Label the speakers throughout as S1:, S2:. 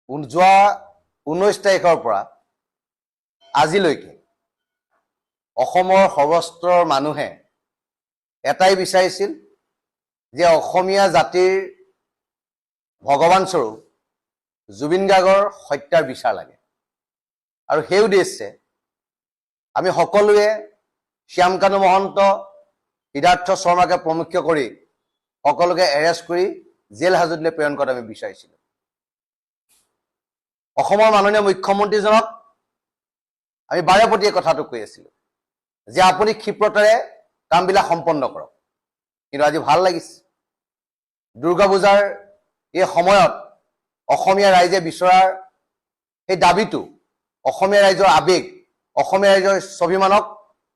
S1: যোৱা 19 তাৰিখৰ পৰা আজিলৈকে অসমৰ সৰ্বস্তৰ মানুহে এটাই বিচাৰিছিল যে অসমীয়া জাতিৰ ভগৱান স্বৰূপ জুবিন গাৰ্গৰ হত্যাৰ বিচাৰ লাগে। আৰু সেই উদ্দেশ্যে আমি সকলোৱে শ্যামকানু মহন্ত, সিদ্ধাৰ্থ শৰ্মাকে প্ৰমুখ্য কৰি সকলোকে এৰেষ্ট কৰি জেল হাজতলৈ প্ৰেৰণ কৰাত আমি বিচাৰিছিলোঁ। অসমৰ মাননীয় মুখ্যমন্ত্ৰীজনক আমি বাৰেপতি এই কথাটো কৈ আছিলোঁ যে আপুনি ক্ষিপ্ৰতাৰে কামবিলাক সম্পন্ন কৰক। কিন্তু আজি ভাল লাগিছে, দুৰ্গা পূজাৰ এই সময়ত অসমীয়া ৰাইজে বিচৰাৰ সেই দাবীটো, অসমীয়া ৰাইজৰ আৱেগ, অসমীয়া ৰাইজৰ স্বাভিমানক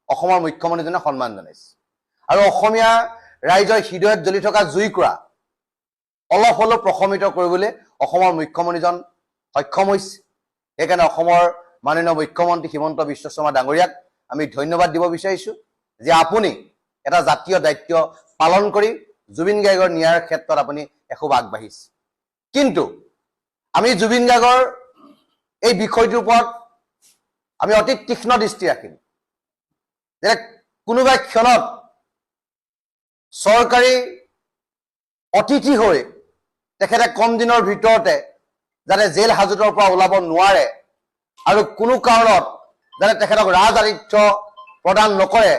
S1: অসমৰ মুখ্যমন্ত্ৰীজনে সন্মান জনাইছে। আৰু অসমীয়া ৰাইজৰ হৃদয়ত জ্বলি থকা জুইকুৰা অলপ হ'লেও প্ৰশমিত কৰিবলৈ অসমৰ মুখ্যমন্ত্ৰীজন সক্ষম হৈছে। সেইকাৰণে অসমৰ মাননীয় মুখ্যমন্ত্ৰী হিমন্ত বিশ্ব শৰ্মা ডাঙৰীয়াক আমি ধন্যবাদ দিব বিচাৰিছোঁ যে আপুনি এটা জাতীয় দায়িত্ব পালন কৰি জুবিন গাৰ্গৰ ন্যায়ৰ ক্ষেত্ৰত আপুনি এখোজ আগবাঢ়িছে। কিন্তু আমি জুবিন গাৰ্গৰ এই বিষয়টোৰ ওপৰত আমি অতি তীক্ষ্ণ দৃষ্টি ৰাখিম যে কোনোবা ক্ষণত চৰকাৰী অতিথি হৈ তেখেতে কম দিনৰ ভিতৰতে যাতে জেল হাজতৰ পৰা ওলাব নোৱাৰে আৰু কোনো কাৰণত যাতে তেখেতক ৰাজআতিথ্য প্ৰদান নকৰে,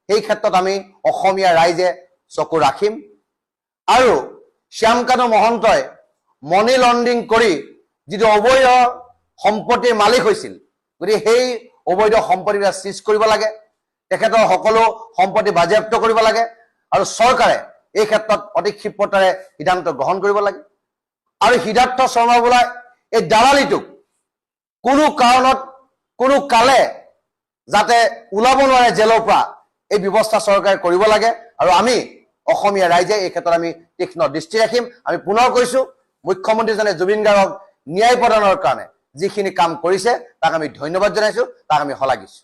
S1: সেই ক্ষেত্ৰত আমি অসমীয়া ৰাইজে চকু ৰাখিম। আৰু শ্যামকানু মহন্তই মানি লণ্ড্ৰিং কৰি যিটো অবৈধ সম্পত্তিৰ মালিক হৈছিল, গতিকে সেই অবৈধ সম্পত্তিবিলাক চিজ কৰিব লাগে, তেখেতৰ সকলো সম্পত্তি বাজেয়াপ্ত কৰিব লাগে আৰু চৰকাৰে এই ক্ষেত্ৰত অতি ক্ষিপ্ৰতাৰে সিদ্ধান্ত গ্ৰহণ কৰিব লাগে। আৰু সিদ্ধাৰ্থ শৰ্মা বোলা এই দালালিটোক কোনো কাৰণত কোনো কালে যাতে ওলাব নোৱাৰে জেলৰ পৰা, এই ব্যৱস্থা চৰকাৰে কৰিব লাগে। আৰু আমি অসমীয়া ৰাইজে এই ক্ষেত্ৰত আমি তীক্ষ্ণ দৃষ্টি ৰাখিম। আমি পুনৰ কৈছোঁ, মুখ্যমন্ত্ৰীজনে জুবিন গাৰ্গক ন্যায় প্ৰদানৰ কাৰণে যিখিনি কাম কৰিছে তাক আমি ধন্যবাদ জনাইছোঁ, তাক আমি শলাগিছোঁ।